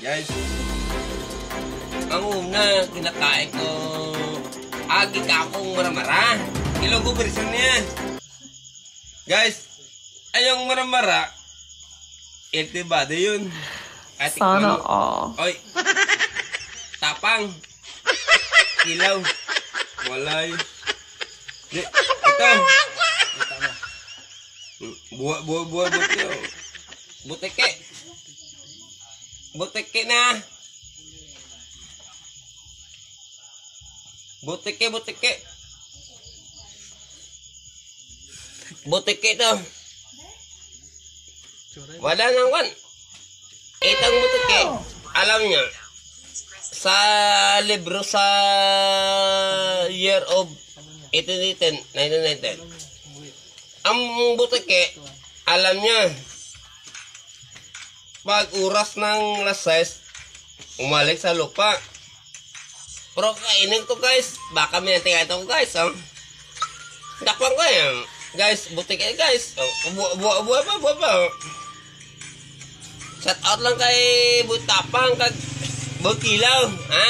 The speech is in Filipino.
Guys, ang una, kinakain ko agi ka akong maramara. Ilang ko version niya. Guys, ayong maramara, healthy body yun. Sana all. Oy, tapang, ilaw, walay. Ito. Buwa, butike. Butike na. Butike. Butike ito. Wala nang wan. Itang butike, alam niya, sa libro sa year of 1910, ang butike, alam niya, pag oras ng lasais, umalik sa lupa. Pero kainin to guys, baka minatingay ito guys. Dakpan ko yan. Guys, butike guys. Buwa pa. Shout out lang kay Butapang, kag Butilaw. Ha?